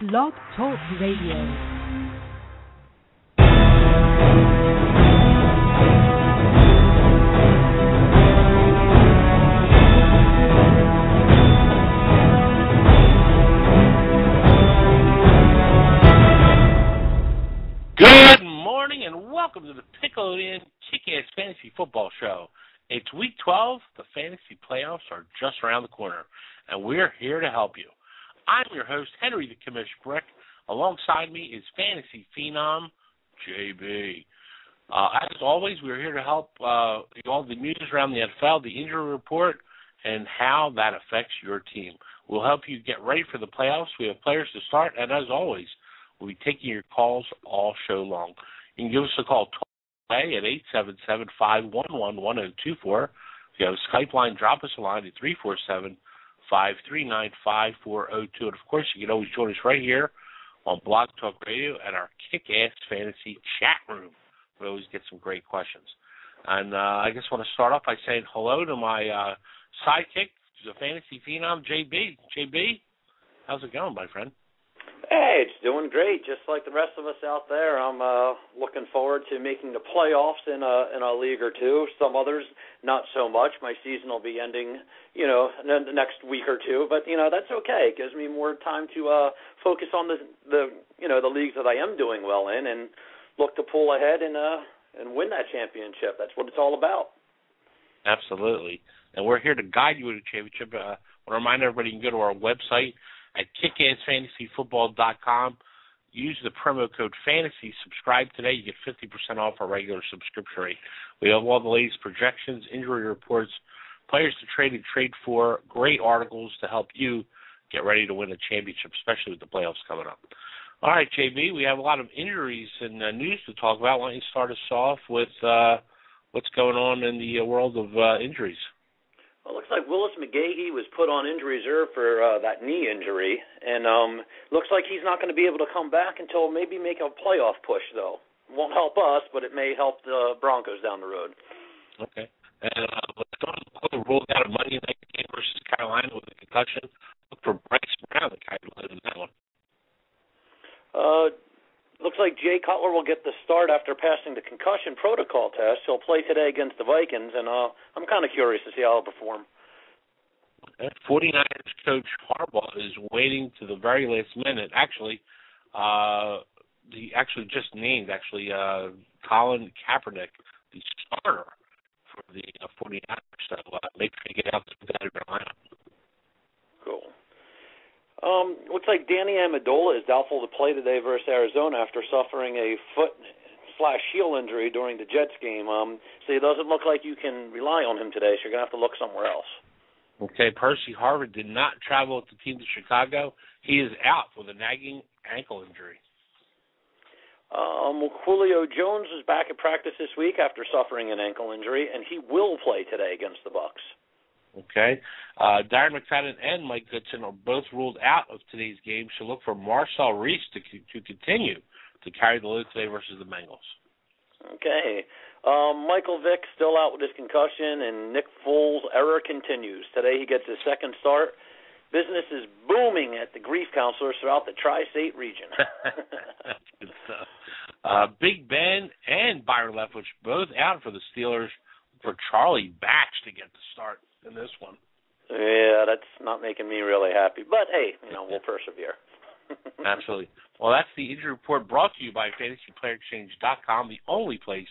Blog Talk Radio. Good morning and welcome to the Nickelodeon Kick-Ass Fantasy Football Show. It's Week 12. The fantasy playoffs are just around the corner, and we're here to help you. I'm your host, Henry the Commish Brick. Alongside me is fantasy phenom, JB. As always, we're here to help all the news around the NFL, the injury report, and how that affects your team. We'll help you get ready for the playoffs. We have players to start, and as always, we'll be taking your calls all show long. You can give us a call today at 877-511-1024. If you have a Skype line, drop us a line at 347-539-5402. And, of course, you can always join us right here on Blog Talk Radio at our Kick-Ass Fantasy chat room. We always get some great questions. And I just want to start off by saying hello to my sidekick, the fantasy phenom, JB. JB, how's it going, my friend? Hey, it's doing great, just like the rest of us out there. I'm looking forward to making the playoffs in a league or two. Some others, not so much. My season will be ending, in the next week or two. But that's okay. It gives me more time to focus on the leagues that I am doing well in, and look to pull ahead and win that championship. That's what it's all about. Absolutely, and we're here to guide you to the championship. I want to remind everybody you can go to our website at kickassfantasyfootball.com. Use the promo code FANTASY. Subscribe today. You get 50% off our regular subscription rate. We have all the latest projections, injury reports, players to trade and trade for, great articles to help you get ready to win a championship, especially with the playoffs coming up. All right, JB, we have a lot of injuries and news to talk about. Why don't you start us off with what's going on in the world of injuries? Well, it looks like Willis McGahee was put on injury reserve for that knee injury, and looks like he's not going to be able to come back until maybe make a playoff push, though. Won't help us, but it may help the Broncos down the road. Okay. And let's go to ruled out a Monday night game versus Carolina with a concussion. Look for Bryce Brown, the guy who led in that one. Looks like Jay Cutler will get the start after passing the concussion protocol test. He'll play today against the Vikings, and I'm kind of curious to see how he'll perform. 49ers coach Harbaugh is waiting to the very last minute. Actually, he actually just named Colin Kaepernick the starter for the 49ers. So make sure you get out to that lineup. Cool. Looks like Danny Amendola is doubtful to play today versus Arizona after suffering a foot/heel injury during the Jets game. So it doesn't look like you can rely on him today, so you're going to have to look somewhere else. Okay, Percy Harvin did not travel with the team to Chicago. He is out with a nagging ankle injury. Julio Jones is back at practice this week after suffering an ankle injury, and he will play today against the Bucs. Okay. Darren McFadden and Mike Goodson are both ruled out of today's game, so look for Marcel Reese to continue to carry the load today versus the Bengals. Okay. Michael Vick still out with his concussion, and Nick Foles' error continues. Today he gets his second start. Business is booming at the grief counselors throughout the tri-state region. That's good stuff. Big Ben and Byron Leftwich both out for the Steelers. For Charlie Batch to get the start in this one. Yeah, that's not making me really happy. But, hey, we'll persevere. Absolutely. Well, that's the injury report brought to you by FantasyPlayerExchange.com, the only place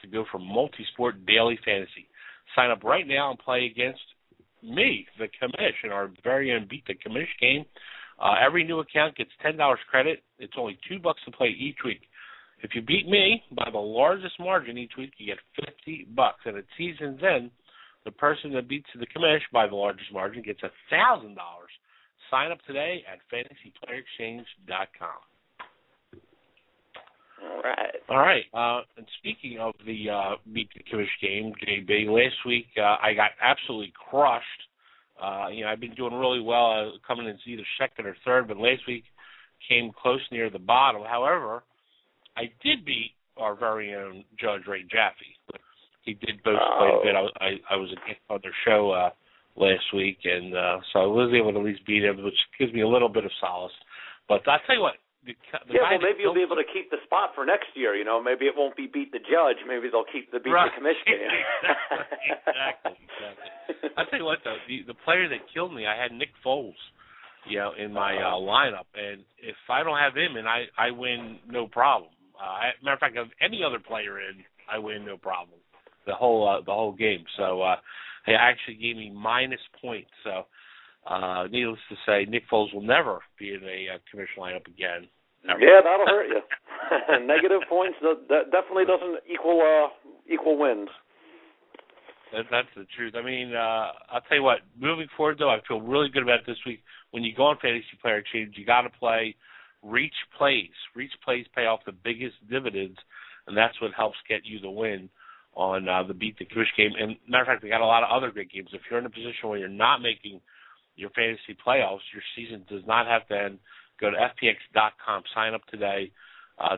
to go for multi-sport daily fantasy. Sign up right now and play against me, the Commish, in our very own Beat the Commish game. Every new account gets $10 credit. It's only $2 to play each week. If you beat me by the largest margin each week, you get $50. And at season's end, the person that beats the Commish by the largest margin gets $1,000. Sign up today at FantasyPlayerExchange.com. All right. And speaking of the Beat the Commish game, JB, last week I got absolutely crushed. I've been doing really well coming in either second or third, but last week came close near the bottom. However, I did beat our very own Judge Ray Jaffe. He did boast quite a bit. I was a guest on their show last week, and so I was able to at least beat him, which gives me a little bit of solace. But I'll tell you what. Maybe you'll be able to keep the spot for next year. Maybe it won't be beat the judge. Maybe they'll keep the beat the commission game. Exactly. I'll tell you what, though, the player that killed me, I had Nick Foles, in my lineup, and if I don't have him in, I win no problem. Matter of fact, if any other player in, I win no problem. The whole game. So he actually gave me minus points. So. Needless to say, Nick Foles will never be in a commission lineup again. Never. Yeah, that'll hurt you. Negative points that definitely doesn't equal wins. That's the truth. I mean, I'll tell you what. Moving forward, though, I feel really good about this week. When you go on Fantasy Player Exchange, you got to play Reach Plays. Reach Plays pay off the biggest dividends, and that's what helps get you the win on the Beat the Commission game. And matter of fact, they got a lot of other great games. If you're in a position where you're not making your fantasy playoffs, your season does not have to end. Go to FPX.com, sign up today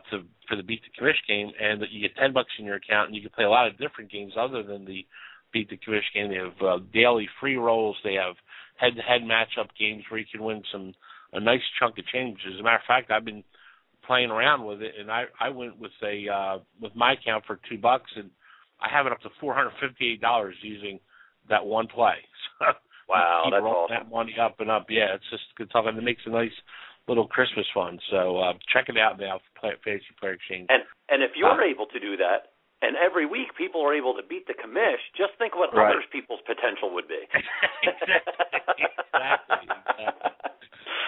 for the Beat the Commish game, and you get $10 in your account, and you can play a lot of different games other than the Beat the Commish game. They have daily free rolls. They have head-to-head matchup games where you can win a nice chunk of change. As a matter of fact, I've been playing around with it, and I went with with my account for $2, and I have it up to $458 using that one play. So wow, that's awesome. That money up and up. Yeah, it's just good stuff, and it makes a nice little Christmas fund. So check it out now for Fantasy Player Exchange. And if you're able to do that, and every week people are able to beat the commish, just think what other people's potential would be. Exactly.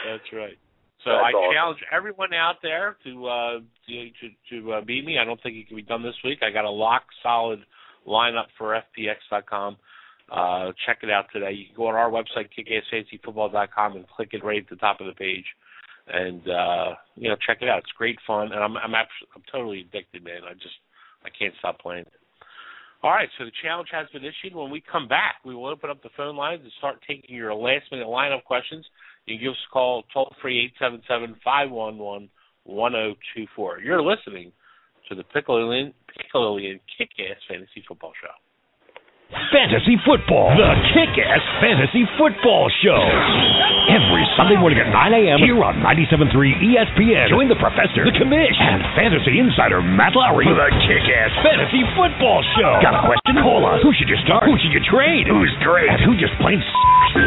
That's right. So I challenge everyone out there to beat me. I don't think it can be done this week. I got a lock-solid lineup for FPX.com. Check it out today. You can go on our website, kickassfantasyfootball.com, and click it right at the top of the page, and check it out. It's great fun, and I'm totally addicted, man. I can't stop playing it. All right, so the challenge has been issued. When we come back, we will open up the phone lines and start taking your last-minute lineup questions. You can give us a call, toll-free 877-511-1024. You're listening to the Piccolo Kick-Ass Fantasy Football Show. Fantasy Football, the Kick-Ass Fantasy Football Show. Every Sunday morning at 9 a.m. here on 97.3 ESPN. Join the Professor, the Commish, and Fantasy Insider Matt Lowry for the Kick-Ass Fantasy Football Show. Got a question? Call us. Who should you start? Who should you trade? Who's great? And who just plain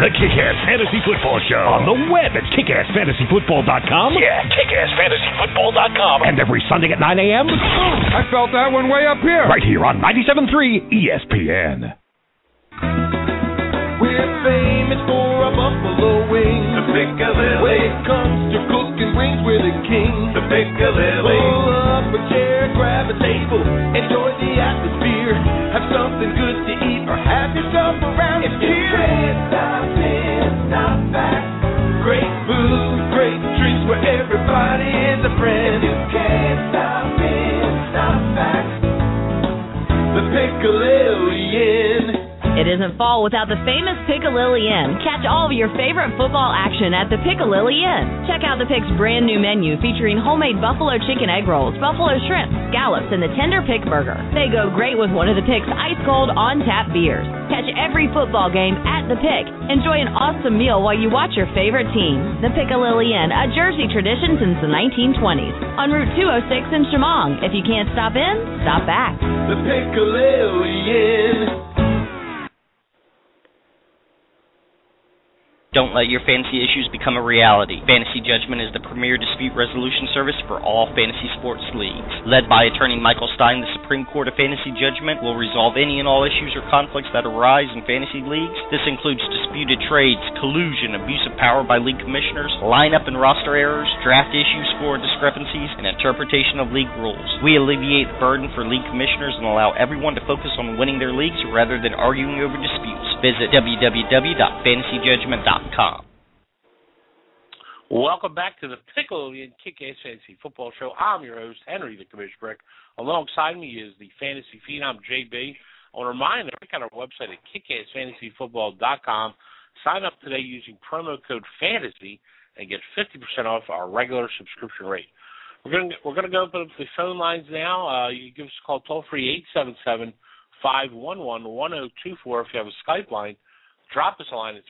the Kick-Ass Fantasy Football Show. On the web at kickassfantasyfootball.com. Yeah, kickassfantasyfootball.com. And every Sunday at 9 a.m. I felt that one way up here. Right here on 97.3 ESPN. We're famous for our buffalo wings. The Piccalilli. When it comes to cooking wings, we're the king. The Piccalilli. Pull up a chair, grab a table, enjoy the atmosphere. Have something good to eat or have yourself around here. If you can't stop in, stop back. Great food, great drinks where everybody is a friend. If you can't stop in, stop back. The Piccalilli. It isn't fall without the famous Piccalilli Inn. Catch all of your favorite football action at the Piccalilli Inn. Check out the Pick's brand new menu featuring homemade buffalo chicken egg rolls, buffalo shrimp, scallops, and the tender Pick burger. They go great with one of the Pick's ice-cold on-tap beers. Catch every football game at the Pick. Enjoy an awesome meal while you watch your favorite team. The Piccalilli Inn, a Jersey tradition since the 1920s. On Route 206 in Chemung. If you can't stop in, stop back. The Piccalilli Inn. Don't let your fantasy issues become a reality. Fantasy Judgment is the premier dispute resolution service for all fantasy sports leagues. Led by attorney Michael Stein, the Supreme Court of Fantasy Judgment will resolve any and all issues or conflicts that arise in fantasy leagues. This includes disputed trades, collusion, abuse of power by league commissioners, lineup and roster errors, draft issues, score discrepancies, and interpretation of league rules. We alleviate the burden for league commissioners and allow everyone to focus on winning their leagues rather than arguing over disputes. Visit www.fantasyjudgment.com. Welcome back to the Piccalilli Kick-Ass Fantasy Football Show. I'm your host, Henry the Commish Brick. Alongside me is the Fantasy Phenom, JB. I want to remind you, check out our website at kickassfantasyfootball.com. Sign up today using promo code FANTASY and get 50% off our regular subscription rate. We're going to go open up the phone lines now. You can give us a call toll-free 877-511-1024. If you have a Skype line, drop us a line at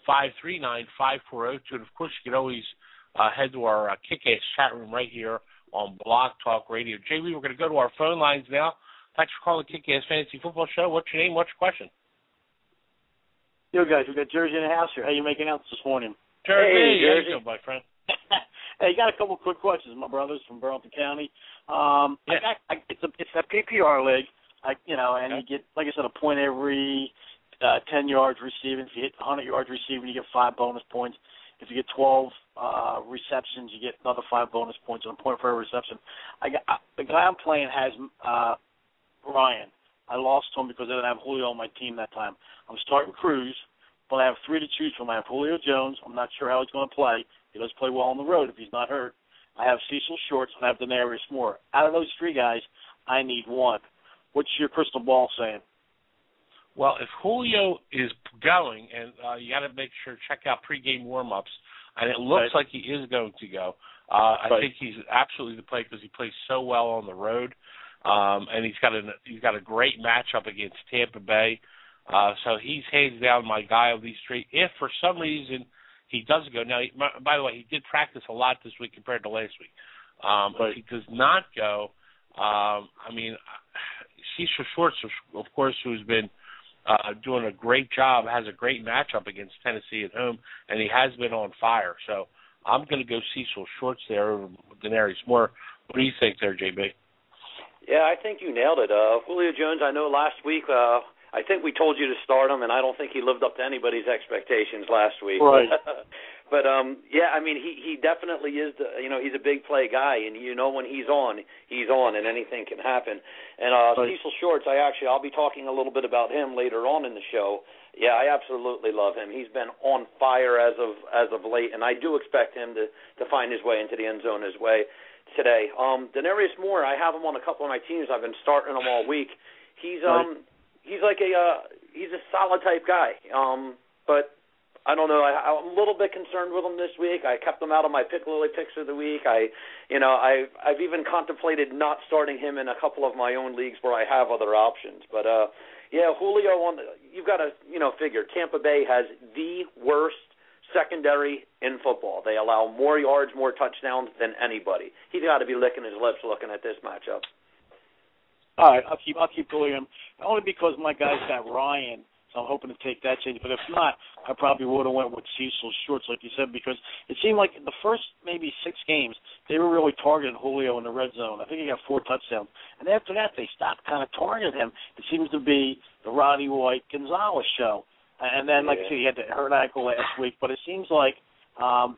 347-539-5402. And, of course, you can always head to our Kick-Ass chat room right here on Blog Talk Radio. JB, we're going to go to our phone lines now. Thanks for calling the Kick-Ass Fantasy Football Show. What's your name? What's your question? Yo, guys, we got Jersey in the house here. How you making out this morning? Jersey, hey, Jersey. How you doing, my friend? Hey, got a couple of quick questions. My brother's from Burlington County. Yeah. It's a PPR league, and you get, like I said, a point every 10 yards receiving. If you hit 100 yards receiving, you get 5 bonus points. If you get 12 receptions, you get another 5 bonus points on a point for every reception. The guy I'm playing has Ryan. I lost to him because I didn't have Julio on my team that time. I'm starting Cruz, but I have 3 to choose from. I have Julio Jones. I'm not sure how he's going to play. He does play well on the road if he's not hurt. I have Cecil Shorts, and I have Denarius Moore. Out of those 3 guys, I need one. What's your crystal ball saying? Well, if Julio is going, and you got to make sure to check out pregame warm-ups, and it looks like he is going to go. I think he's absolutely the play because he plays so well on the road, and he's got a great matchup against Tampa Bay. So he's hands down my guy of these 3. If for some reason he doesn't go, now, by the way, he did practice a lot this week compared to last week. If he does not go, Cecil Shorts, of course, who's been doing a great job, has a great matchup against Tennessee at home, and he has been on fire. So I'm going to go Cecil Shorts there over Denarius Moore. What do you think there, JB? Yeah, I think you nailed it. Julio Jones, I know last week, I think we told you to start him, and I don't think he lived up to anybody's expectations last week. Right. But he definitely is. He's a big play guy, and when he's on, and anything can happen. And Cecil Shorts, I'll be talking a little bit about him later on in the show. Yeah, I absolutely love him. He's been on fire as of late, and I do expect him to find his way into the end zone today. Denarius Moore, I have him on a couple of my teams. I've been starting him all week. He's like he's a solid type guy, but I don't know. I'm a little bit concerned with him this week. I kept him out of my Pick Lily picks of the week. I've even contemplated not starting him in a couple of my own leagues where I have other options. But Julio, you've got to figure Tampa Bay has the worst secondary in football. They allow more yards, more touchdowns than anybody. He's got to be licking his lips looking at this matchup. All right, I'll keep going him only because my guy's got Ryan, so I'm hoping to take that change. But if not, I probably would have went with Cecil Shorts, like you said, because it seemed like in the first maybe 6 games they were really targeting Julio in the red zone. I think he got 4 touchdowns, and after that they stopped kind of targeting him. It seems to be the Roddy White Gonzalez show, and then like I said, he had the hurt ankle last week, but it seems like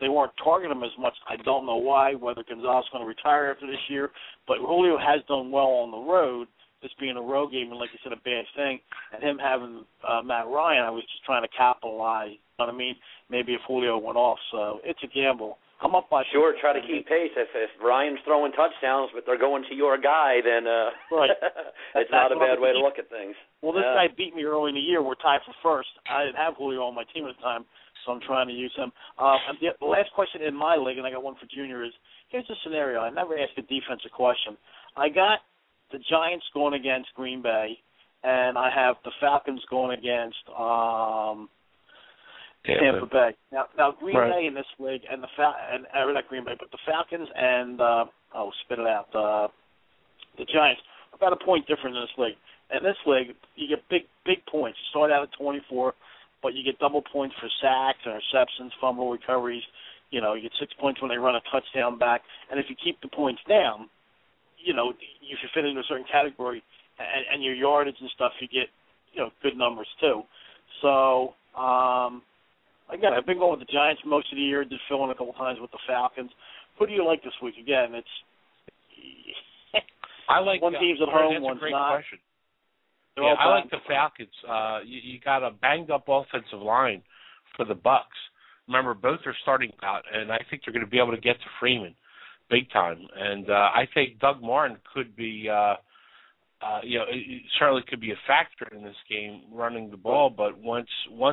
they weren't targeting him as much. I don't know why, whether Gonzalez is going to retire after this year, but Julio has done well on the road, this being a road game, and like you said, a bad thing. And him having Matt Ryan, I was just trying to capitalize. You know what I mean? Maybe if Julio went off. So it's a gamble. I'm up by sure. Try to keep pace. If Ryan's throwing touchdowns, but they're going to your guy, then right. It's not a bad way to look at things. Well, this guy beat me early in the year. We're tied for first. I didn't have Julio on my team at the time, so I'm trying to use him. And the last question in my league, and I got one for Junior, is here's a scenario. I never asked a defensive question. I got the Giants going against Green Bay, and I have the Falcons going against Tampa Bay. Now Green Bay in this league, and not Green Bay, but the Falcons and the Giants are about a point different in this league. In this league, you get big points. You start out at 24, but you get double points for sacks, interceptions, fumble recoveries. You get 6 points when they run a touchdown back, and if you keep the points down, you should fit into a certain category, and your yardage and stuff, you get, good numbers too. So, again, I've been going with the Giants most of the year. Did fill in a couple times with the Falcons. Who do you like this week? Again, it's I like one team's at home, that's one's a great not. Question. Yeah, I like the Falcons. You got a banged-up offensive line for the Bucs. Remember, both are starting out, and I think they're going to be able to get to Freeman big time. And I think Doug Martin could be, it certainly could be a factor in this game running the ball. But once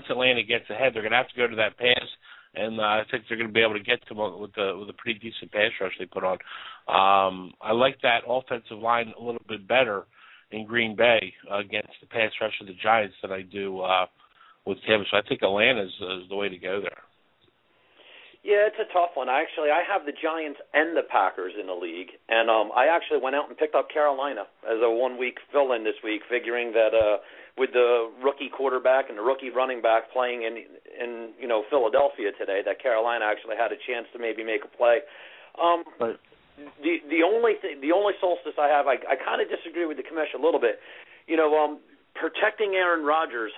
Atlanta gets ahead, they're going to have to go to that pass, and I think they're going to be able to get to them with a pretty decent pass rush they put on. I like that offensive line a little bit better in Green Bay against the pass rush of the Giants than I do with Tampa. So I think Atlanta is the way to go there. Yeah, it's a tough one. I have the Giants and the Packers in the league, and I actually went out and picked up Carolina as a 1-week fill-in this week, figuring that with the rookie quarterback and the rookie running back playing in Philadelphia today, that Carolina actually had a chance to maybe make a play. The only solstice I have, I kind of disagree with the commission a little bit. Protecting Aaron Rodgers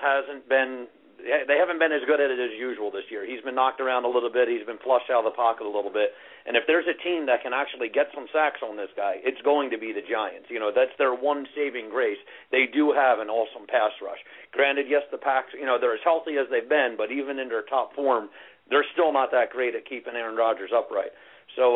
they haven't been as good at it as usual this year. He's been knocked around a little bit. He's been flushed out of the pocket a little bit. And if there's a team that can actually get some sacks on this guy, it's going to be the Giants. That's their one saving grace. They do have an awesome pass rush. Granted, yes, the Packs, they're as healthy as they've been, but even in their top form, they're still not that great at keeping Aaron Rodgers upright. So,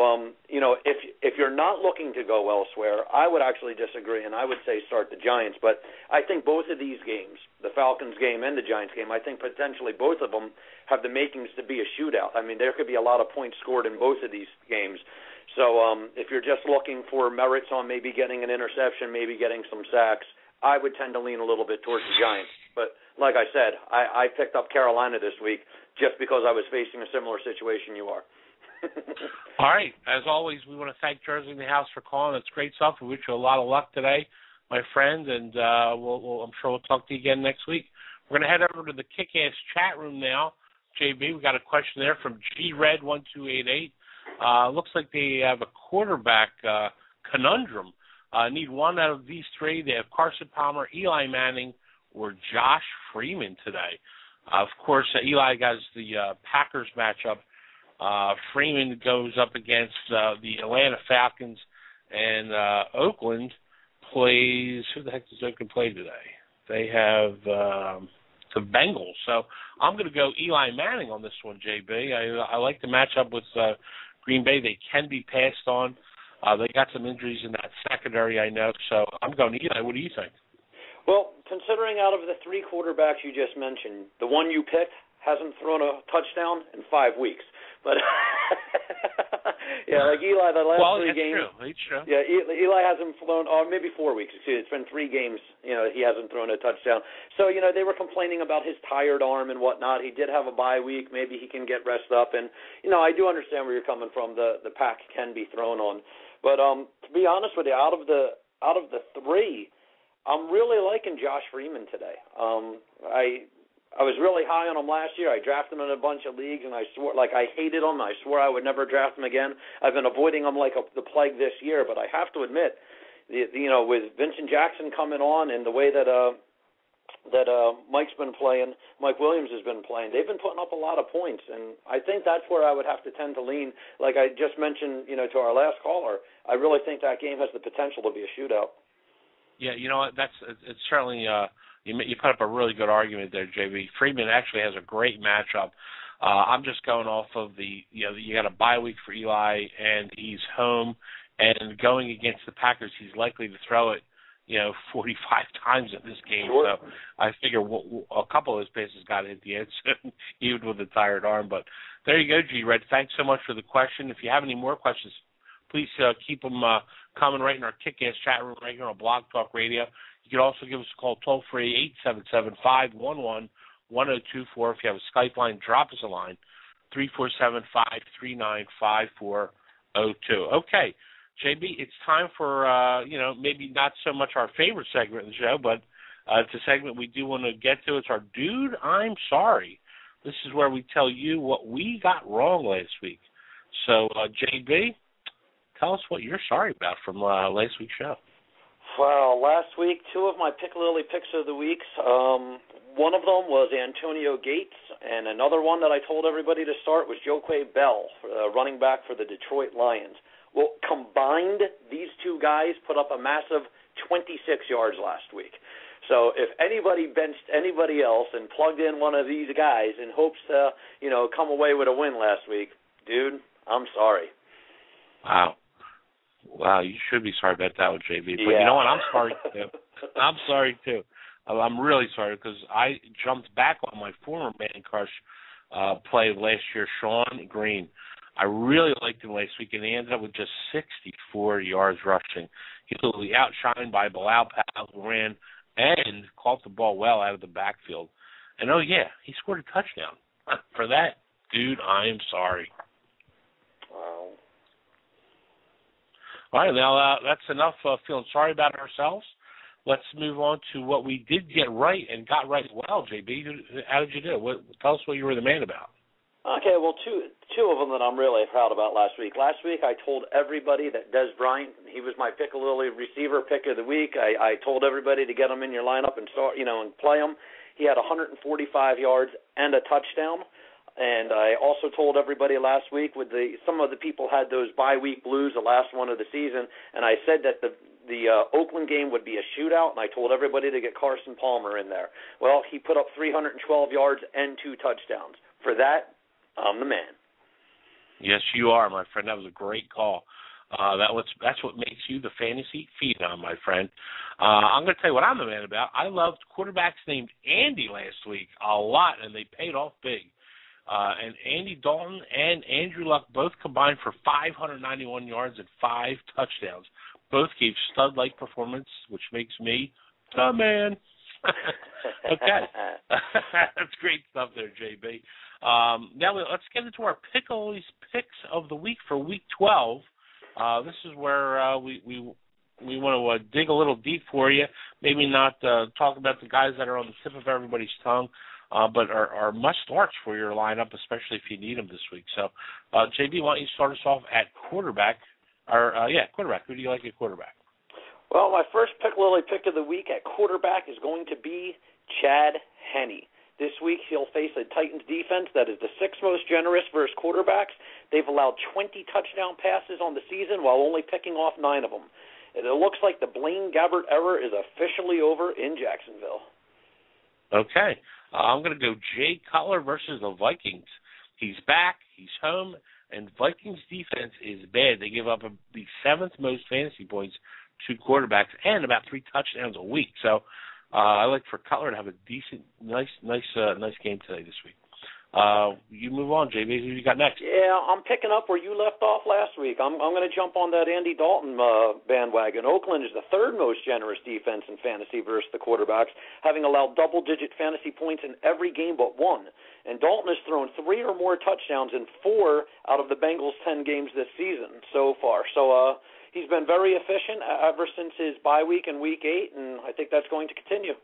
if you're not looking to go elsewhere, I would actually disagree, and I would say start the Giants. But I think both of these games, the Falcons game and the Giants game, I think potentially both of them have the makings to be a shootout. I mean, there could be a lot of points scored in both of these games. So if you're just looking for merits on maybe getting an interception, maybe getting some sacks, I would tend to lean a little bit towards the Giants. But like I said, I picked up Carolina this week just because I was facing a similar situation you are. All right. As always, we want to thank Jersey in the House for calling. It's great stuff. We wish you a lot of luck today, my friend, and I'm sure we'll talk to you again next week. We're going to head over to the Kick-Ass chat room now. JB, we got a question there from GRed1288. Looks like they have a quarterback conundrum. Need one out of these three. They have Carson Palmer, Eli Manning, or Josh Freeman today. Of course, Eli got the Packers matchup. Freeman goes up against the Atlanta Falcons, and Oakland plays – who the heck does Oakland play today? They have the Bengals. So I'm going to go Eli Manning on this one, JB. I like the matchup with Green Bay. They can be passed on. They got some injuries in that secondary, I know. So I'm going Eli. What do you think? Well, considering out of the three quarterbacks you just mentioned, the one you picked hasn't thrown a touchdown in 5 weeks. But yeah, like Eli, the last 3 games. That's true. Yeah, Eli hasn't thrown, or maybe 4 weeks. Excuse me. It's been 3 games. He hasn't thrown a touchdown. So they were complaining about his tired arm and whatnot. He did have a bye week. Maybe he can get rest up. And I do understand where you're coming from. The pack can be thrown on. But to be honest with you, out of the 3, I'm really liking Josh Freeman today. I was really high on him last year. I drafted him in a bunch of leagues, and I swore, I hated him. I swore I would never draft him again. I've been avoiding him like the plague this year, but I have to admit, with Vincent Jackson coming on and the way that Mike's been playing, Mike Williams has been playing, they've been putting up a lot of points, and I think that's where I would have to tend to lean. Like I just mentioned, to our last caller, I really think that game has the potential to be a shootout. Yeah, it's certainly you put up a really good argument there, JB. Freeman actually has a great matchup. I'm just going off of you got a bye week for Eli, and he's home, and going against the Packers, he's likely to throw it, 45 times in this game. Sure. So I figure a couple of his passes got to hit the end, even with a tired arm. But there you go, G-Red. Thanks so much for the question. If you have any more questions, please keep them coming right in our Kick-Ass chat room right here on Blog Talk Radio. You can also give us a call toll-free, 877-511-1024. If you have a Skype line, drop us a line, 347-539-5402. Okay, JB, it's time for, maybe not so much our favorite segment of the show, but it's a segment we do want to get to. It's our Dude, I'm Sorry. This is where we tell you what we got wrong last week. So, JB, tell us what you're sorry about from last week's show. Well, last week, 2 of my Piccalilli picks of the weeks. One of them was Antonio Gates, and another one that I told everybody to start was Joquay Bell, running back for the Detroit Lions. Well, combined, these 2 guys put up a massive 26 yards last week. So if anybody benched anybody else and plugged in one of these guys in hopes to, come away with a win last week, dude, I'm sorry. Wow, you should be sorry about that one, JB. But yeah. You know what? I'm sorry, too. I'm sorry, too. I'm really sorry because I jumped back on my former man crush play of last year, Sean Green. I really liked him last week, and he ended up with just 64 yards rushing. He was outshined by Bilal Powell, who ran and caught the ball well out of the backfield. And, he scored a touchdown. For that, dude, I am sorry. All right, now that's enough feeling sorry about ourselves. Let's move on to what we did get right and got right well, JB. How did you do? Tell us what you were the man about. Okay, well, two of them that I'm really proud about last week. Last week I told everybody that Dez Bryant, he was my Piccalilli receiver pick of the week. I told everybody to get him in your lineup and start, and play him. He had 145 yards and a touchdown. And I also told everybody last week some of the people had those bye week blues, the last one of the season, and I said that the Oakland game would be a shootout, and I told everybody to get Carson Palmer in there. Well, he put up 312 yards and 2 touchdowns. For that, I'm the man. Yes, you are, my friend. That was a great call. That's what makes you the fantasy phenom, my friend. I'm going to tell you what I'm the man about. I loved quarterbacks named Andy last week a lot, and they paid off big. And Andy Dalton and Andrew Luck both combined for 591 yards and 5 touchdowns. Both gave stud-like performance, which makes me the man. Okay. That's great stuff there, JB. Now let's get into our Pickles picks of the week for Week 12. This is where we want to dig a little deep for you. Maybe not talk about the guys that are on the tip of everybody's tongue, but are must-starts for your lineup, especially if you need them this week. So, JB, why don't you start us off at quarterback? Quarterback. Who do you like at quarterback? Well, my first Piccalilli pick of the week at quarterback is going to be Chad Henne. This week he'll face a Titans defense that is the 6th most generous versus quarterbacks. They've allowed 20 touchdown passes on the season while only picking off 9 of them. It looks like the Blaine Gabbert era is officially over in Jacksonville. Okay. I'm going to go Jay Cutler versus the Vikings. He's back. He's home. And Vikings defense is bad. They give up the 7th most fantasy points to quarterbacks and about 3 touchdowns a week. So I like for Cutler to have a decent, nice game today this week. You move on, JB. Who you got next? Yeah, I'm picking up where you left off last week. I'm going to jump on that Andy Dalton bandwagon. Oakland is the 3rd most generous defense in fantasy versus the quarterbacks, having allowed double-digit fantasy points in every game but 1. And Dalton has thrown 3 or more touchdowns in 4 out of the Bengals' 10 games this season so far. So he's been very efficient ever since his bye week in Week 8, and I think that's going to continue.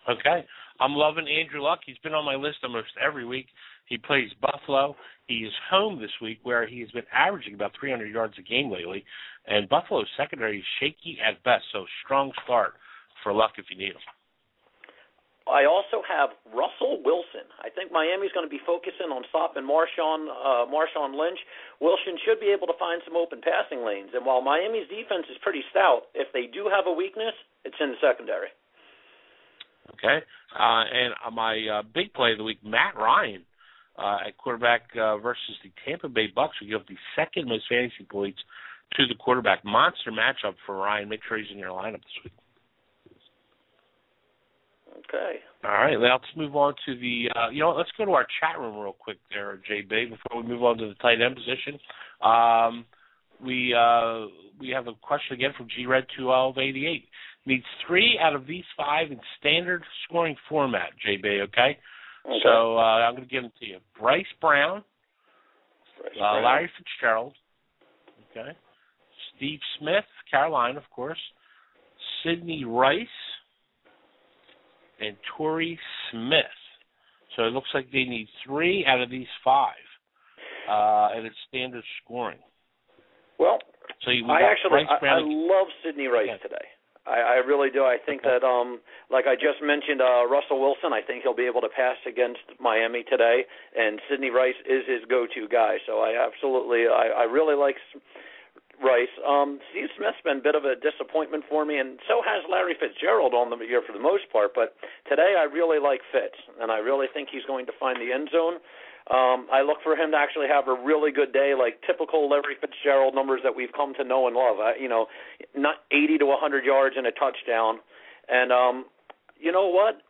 Okay. I'm loving Andrew Luck. He's been on my list almost every week. He plays Buffalo. He is home this week where he has been averaging about 300 yards a game lately. And Buffalo's secondary is shaky at best, so strong start for Luck if you need him. I also have Russell Wilson. I think Miami's going to be focusing on stopping Marshawn Lynch. Wilson should be able to find some open passing lanes. And while Miami's defense is pretty stout, if they do have a weakness, it's in the secondary. Okay. And my big play of the week, Matt Ryan at quarterback versus the Tampa Bay Bucs, who give up the 2nd most fantasy points to the quarterback. Monster matchup for Ryan. Make sure he's in your lineup this week. Okay. All right. Let's move on to the let's go to our chat room real quick there, JB, before we move on to the tight end position. We have a question again from GRed1288. Needs 3 out of these 5 in standard scoring format, JB, okay? So I'm going to give them to you. Bryce Brown, Larry Fitzgerald, okay? Steve Smith, Carolina, of course. Sidney Rice, and Torrey Smith. So it looks like they need 3 out of these 5, and it's standard scoring. Well, so I love Sidney Rice today. I really do. I think that, like I just mentioned, Russell Wilson, I think he'll be able to pass against Miami today, and Sidney Rice is his go-to guy. So I really like Rice. Steve Smith's been a bit of a disappointment for me, and so has Larry Fitzgerald on the year for the most part. But today I really like Fitz, and I really think he's going to find the end zone. I look for him to actually have a really good day, like typical Larry Fitzgerald numbers that we've come to know and love. Not 80 to 100 yards and a touchdown. And you know what?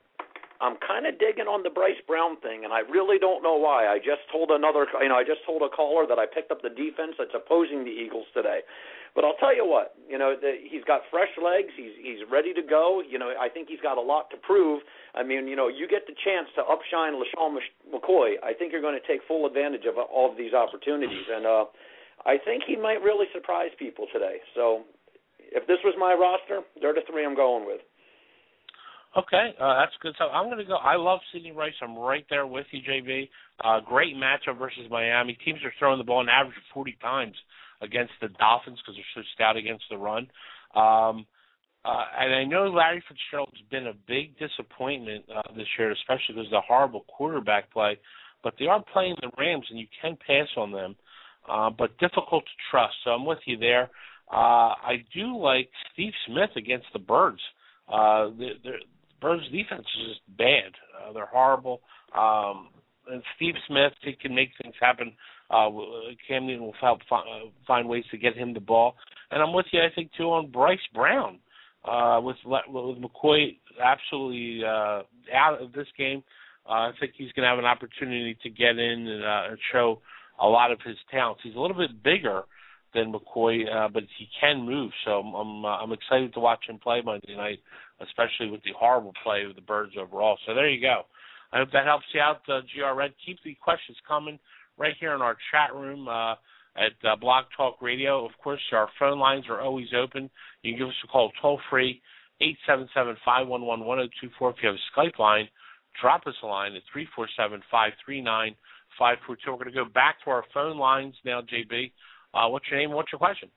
I'm kind of digging on the Bryce Brown thing, and I really don't know why. I just told a caller that I picked up the defense that's opposing the Eagles today. But I'll tell you what, he's got fresh legs. He's ready to go. I think he's got a lot to prove. I mean, you get the chance to upshine LaShawn McCoy. I think you're going to take full advantage of all of these opportunities. And I think he might really surprise people today. So if this was my roster, they're the three I'm going with. Okay, that's good. So I'm going to go. I love Sidney Rice. I'm right there with you, JB. Great matchup versus Miami. Teams are throwing the ball an average of 40 times against the Dolphins because they're so stout against the run. And I know Larry Fitzgerald's been a big disappointment this year, especially because of the horrible quarterback play. But they are playing the Rams, and you can pass on them, but difficult to trust. So I'm with you there. I do like Steve Smith against the Birds. The Birds' defense is just bad. They're horrible. And Steve Smith, he can make things happen. Cam Newton will help find ways to get him the ball. And I'm with you, I think, too, on Bryce Brown. With McCoy absolutely out of this game, I think he's going to have an opportunity to get in and show a lot of his talents. He's a little bit bigger than McCoy, but he can move. So I'm excited to watch him play Monday night, especially with the horrible play of the Birds overall. So there you go. I hope that helps you out, GR Red. Keep the questions coming right here in our chat room at Blog Talk Radio. Of course, our phone lines are always open. You can give us a call toll-free, 877-511-1024. If you have a Skype line, drop us a line at 347-539-542. We're going to go back to our phone lines now, JB. What's your name and what's your question?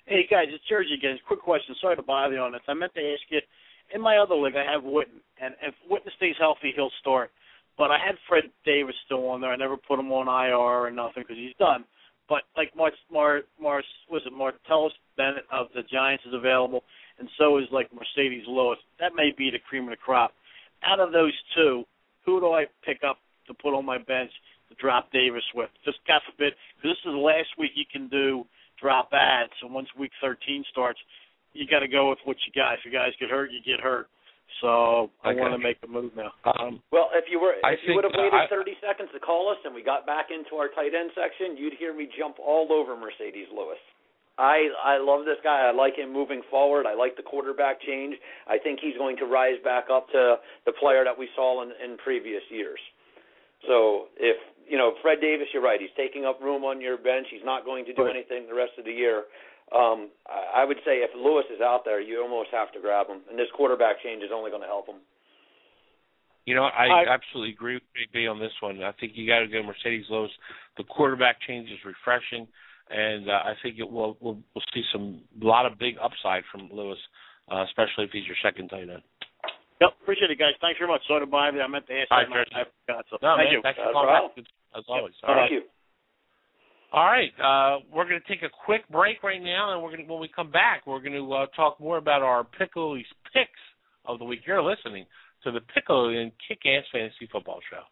Hey, guys, it's Jersey again. Quick question. Sorry to bother you on this. I meant to ask you, in my other league, I have Witten, and if Witten stays healthy, he'll start. But I had Fred Davis still on there. I never put him on IR or nothing because he's done. But like Martellus Bennett of the Giants is available, and so is like Mercedes Lewis. That may be the cream of the crop. Out of those two, who do I pick up to put on my bench to drop Davis with? Just God forbid, because this is the last week you can do drop ads. So once week 13 starts, you got to go with what you got. If you guys get hurt, you get hurt. So I want to make a move now. Well, if you would have waited 30 seconds to call us and we got back into our tight end section, you'd hear me jump all over Mercedes Lewis. I love this guy. I like him moving forward. I like the quarterback change. I think he's going to rise back up to the player that we saw in previous years. So if, Fred Davis, you're right. He's taking up room on your bench. He's not going to do anything the rest of the year. I would say if Lewis is out there, you almost have to grab him. And this quarterback change is only going to help him. I absolutely agree with JB on this one. I think you got to go Mercedes Lewis. The quarterback change is refreshing, and I think we'll see a lot of big upside from Lewis, especially if he's your second tight end. Yep, appreciate it, guys. Thanks very much. Sorry to bother you. I meant to ask you. I forgot. So thank you. Thanks for calling back, as always. Thank you. All right, we're going to take a quick break right now, and when we come back, we're going to talk more about our Piccolo's picks of the week. You're listening to the Piccolo and Kick-Ass Fantasy Football Show.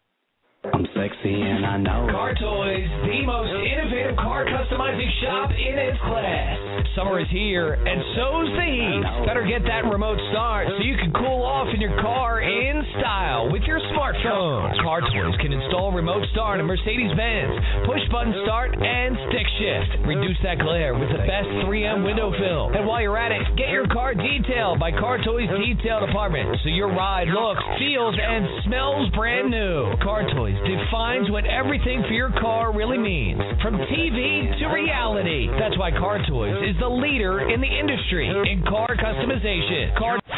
I'm sexy and I know it. Car Toys, the most innovative car customizing shop in its class. Summer is here, and so's the heat. Better get that remote start so you can cool off in your car in style with your smartphone. Car Toys can install remote start on Mercedes-Benz, push-button start, and stick shift. Reduce that glare with the best 3M window film. And while you're at it, get your car detailed by Car Toys Detail Department so your ride looks, feels, and smells brand new. Car Toys defines what everything for your car really means, from TV to reality. That's why Car Toys is the leader in the industry in car customization.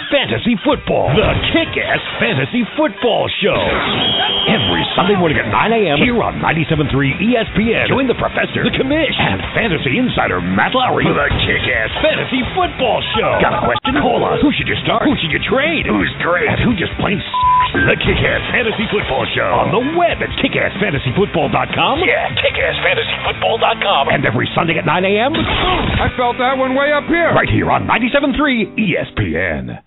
Fantasy Football, the Kick-Ass Fantasy Football Show. Every Sunday morning at 9 a.m. here on 97.3 ESPN. Join the Professor, the Commish, and Fantasy Insider Matt Lowry for the Kick-Ass Fantasy Football Show. Got a question? Call us. Who should you start? Who should you trade? Who's great? And who just plain the Kick-Ass Fantasy Football Show on the web at kickassfantasyfootball.com. Yeah, kickassfantasyfootball.com. And every Sunday at 9 a.m. I felt that one way up here. Right here on 97.3 ESPN.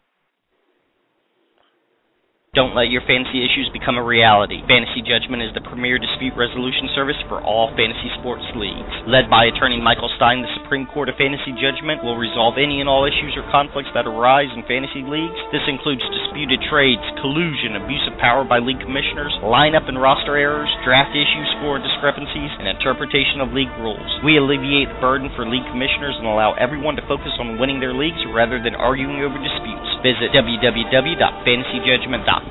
Don't let your fantasy issues become a reality. Fantasy Judgment is the premier dispute resolution service for all fantasy sports leagues. Led by attorney Michael Stein, the Supreme Court of Fantasy Judgment will resolve any and all issues or conflicts that arise in fantasy leagues. This includes disputed trades, collusion, abuse of power by league commissioners, lineup and roster errors, draft issues, score discrepancies, and interpretation of league rules. We alleviate the burden for league commissioners and allow everyone to focus on winning their leagues rather than arguing over disputes. Visit www.fantasyjudgment.com.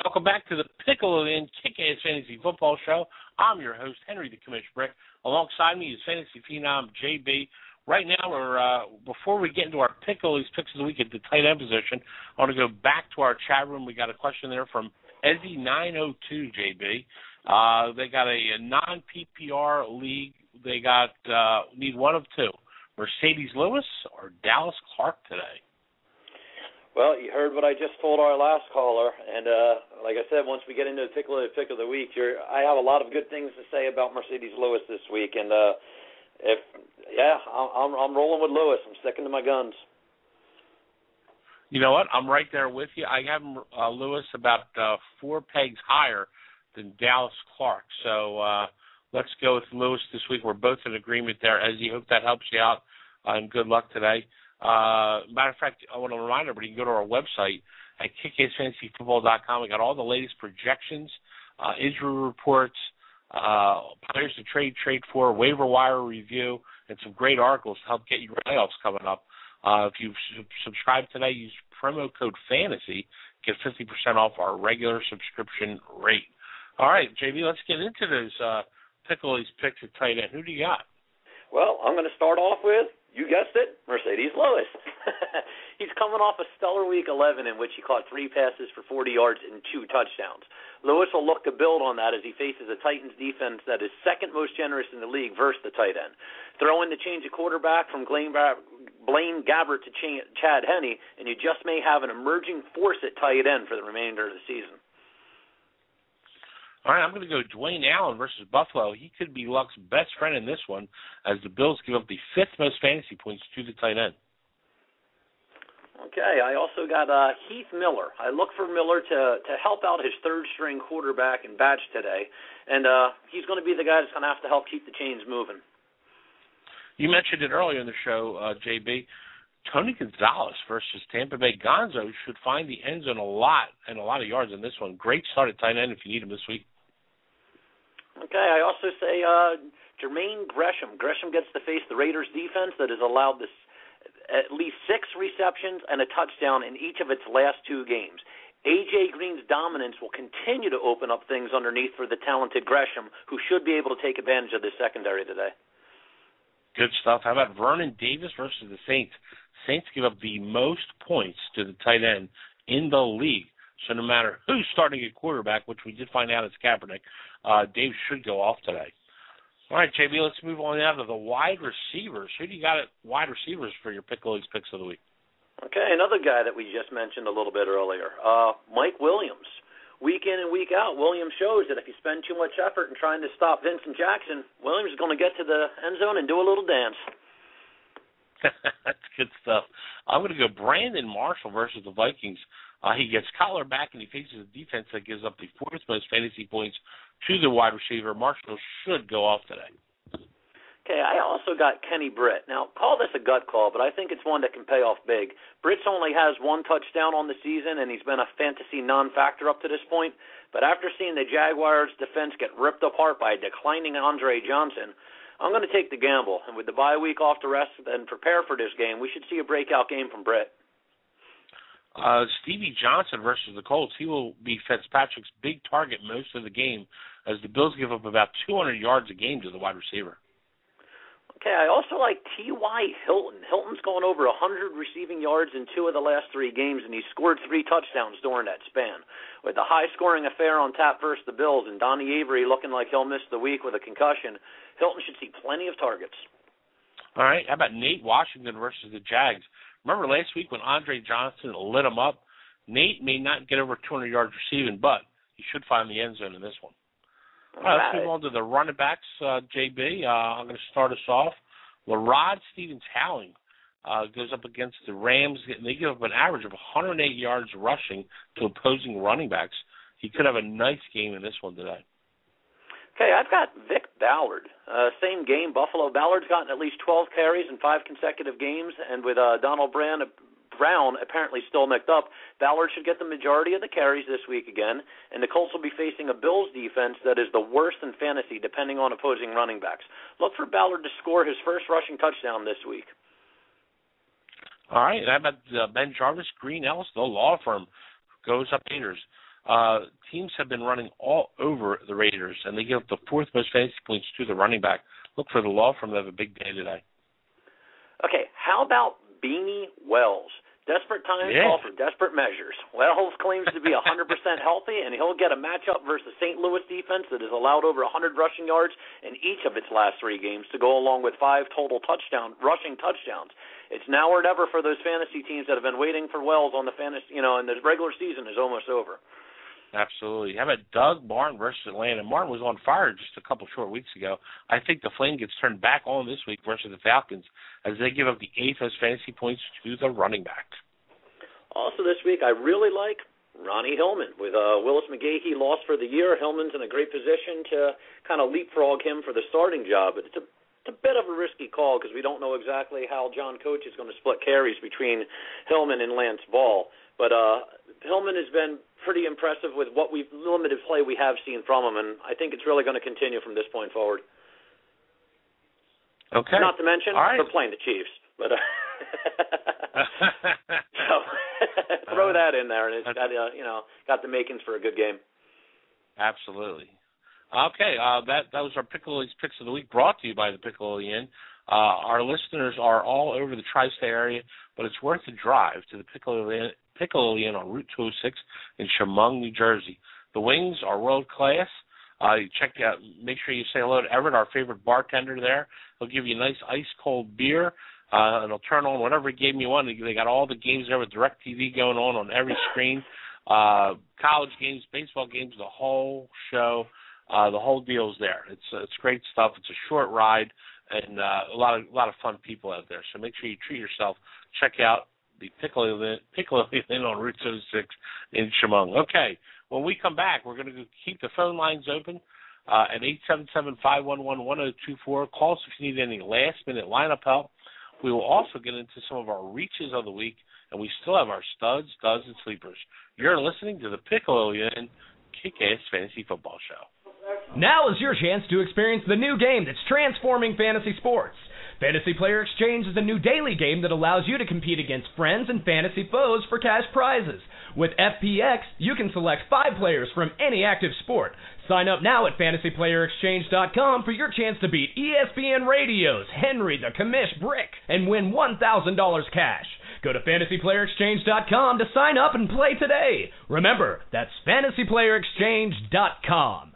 Welcome back to the Piccolo and Kick-Ass Fantasy Football Show. I'm your host, Henry the Commish Brick. Alongside me is Fantasy Phenom JB. Right now, before we get into our picks of the week at the tight end position, I want to go back to our chat room. We got a question there from Ezzy902, JB. They got a non-PPR league. They got need one of two, Mercedes Lewis or Dallas Clark today. Well, you heard what I just told our last caller, and like I said, once we get into the pick of the week, I have a lot of good things to say about Mercedes Lewis this week, and I'm rolling with Lewis. I'm sticking to my guns. You know what? I'm right there with you. I have Lewis about 4 pegs higher than Dallas Clark, so let's go with Lewis this week. We're both in agreement there. As you hope that helps you out, and good luck today. Matter of fact, I want to remind everybody, you can go to our website at kickassfantasyfootball.com. We got all the latest projections, injury reports, players to trade for, waiver wire review, and some great articles to help get your playoffs coming up. If you subscribe today, use promo code FANTASY, get 50% off our regular subscription rate. All right, JB, let's get into those Pickles picks at tight end. Who do you got? Well, I'm going to start off with, you guessed it, Mercedes Lewis. He's coming off a stellar Week 11 in which he caught 3 passes for 40 yards and 2 touchdowns. Lewis will look to build on that as he faces a Titans defense that is second most generous in the league versus the tight end. Throw in the change of quarterback from Blaine Gabbert to Chad Henne, and you just may have an emerging force at tight end for the remainder of the season. All right, I'm going to go Dwayne Allen versus Buffalo. He could be Luck's best friend in this one as the Bills give up the 5th most fantasy points to the tight end. Okay, I also got Heath Miller. I look for Miller to help out his third-string quarterback in Batch today, and he's going to be the guy that's going to have to help keep the chains moving. You mentioned it earlier in the show, JB. Tony Gonzalez versus Tampa Bay. Gonzo should find the end zone a lot of yards in this one. Great start at tight end if you need him this week. Okay, I also say Jermaine Gresham. Gresham gets to face the Raiders defense that has allowed this at least 6 receptions and a touchdown in each of its last 2 games. A.J. Green's dominance will continue to open up things underneath for the talented Gresham, who should be able to take advantage of this secondary today. Good stuff. How about Vernon Davis versus the Saints? Saints give up the most points to the tight end in the league. So no matter who's starting at quarterback, which we did find out it's Kaepernick, Dave should go off today. All right, JB, let's move on now to the wide receivers. Who do you got at wide receivers for your Pickles picks of the week? Okay, another guy that we just mentioned a little bit earlier, Mike Williams. Week in and week out, Williams shows that if you spend too much effort in trying to stop Vincent Jackson, Williams is going to get to the end zone and do a little dance. That's good stuff. I'm going to go Brandon Marshall versus the Vikings. He gets Collar back, and he faces a defense that gives up the 4th most fantasy points to the wide receiver. Marshall should go off today. Okay, I also got Kenny Britt. Now, call this a gut call, but I think it's one that can pay off big. Britt's only has 1 touchdown on the season, and he's been a fantasy non-factor up to this point. But after seeing the Jaguars' defense get ripped apart by a declining Andre Johnson, I'm going to take the gamble. And with the bye week off to rest and prepare for this game, we should see a breakout game from Britt. Stevie Johnson versus the Colts. He will be Fitzpatrick's big target most of the game as the Bills give up about 200 yards a game to the wide receiver. Okay, I also like T.Y. Hilton. Hilton's gone over 100 receiving yards in 2 of the last 3 games, and he scored 3 touchdowns during that span. With the high-scoring affair on tap versus the Bills and Donnie Avery looking like he'll miss the week with a concussion, Hilton should see plenty of targets. All right, how about Nate Washington versus the Jags? Remember last week when Andre Johnson lit him up? Nate may not get over 200 yards receiving, but he should find the end zone in this one. All right, let's move on to the running backs, JB. I'm going to start us off. LaRod Stevens-Howling goes up against the Rams. They give up an average of 108 yards rushing to opposing running backs. He could have a nice game in this one today. Okay, I've got Vic Ballard. Same game, Buffalo. Ballard's gotten at least 12 carries in 5 consecutive games, and with Donald Brown apparently still nicked up, Ballard should get the majority of the carries this week again, and the Colts will be facing a Bills defense that is the worst in fantasy depending on opposing running backs. Look for Ballard to score his first rushing touchdown this week. All right, how about Ben Jarvis, Green Ellis, the law firm, goes up Raiders. teams have been running all over the Raiders, and they give up the fourth most fantasy points to the running back. Look for the law firm to have a big day today. Okay, how about Beanie Wells? Desperate times call for desperate measures. Wells claims to be 100% healthy, and he'll get a matchup versus St. Louis defense that has allowed over 100 rushing yards in each of its last 3 games to go along with 5 total rushing touchdowns. It's now or never for those fantasy teams that have been waiting for Wells on the fantasy, and the regular season is almost over. Absolutely. How about Doug Martin versus Atlanta? Martin was on fire just a couple short weeks ago. I think the flame gets turned back on this week versus the Falcons as they give up the 8th most fantasy points to the running back. Also this week, I really like Ronnie Hillman. With Willis McGahee lost for the year, Hillman's in a great position to kind of leapfrog him for the starting job. But it's a bit of a risky call because we don't know exactly how John Coach is going to split carries between Hillman and Lance Ball. But Hillman has been pretty impressive with what limited play we have seen from him, and I think it's really going to continue from this point forward. Okay. Not to mention, they're playing the Chiefs. But so throw that in there, and it's got got the makings for a good game. Absolutely. Okay, that was our Piccolo's Picks of the Week, brought to you by the Piccolo Inn. Our listeners are all over the tri-state area, but it's worth a drive to the Piccolo Inn on Route 206 in Chemung, New Jersey. The wings are world class. Check out. Make sure you say hello to Everett, our favorite bartender there. He'll give you a nice ice cold beer, and he'll turn on whatever game you want. They got all the games there with DirecTV going on every screen. College games, baseball games, the whole show, the whole deal's there. It's great stuff. It's a short ride, and a lot of fun people out there. So make sure you treat yourself. Check out the Piccolo Inn on Route 206 in Chemung. Okay, when we come back, we're going to keep the phone lines open at 877-511-1024. Call us if you need any last-minute lineup help. We will also get into some of our reaches of the week, and we still have our studs, duds, and sleepers. You're listening to the Piccolo Inn Kick-Ass Fantasy Football Show. Now is your chance to experience the new game that's transforming fantasy sports. Fantasy Player Exchange is a new daily game that allows you to compete against friends and fantasy foes for cash prizes. With FPX, you can select 5 players from any active sport. Sign up now at fantasyplayerexchange.com for your chance to beat ESPN Radio's Henry the Commish Brick and win $1,000 cash. Go to fantasyplayerexchange.com to sign up and play today. Remember, that's fantasyplayerexchange.com.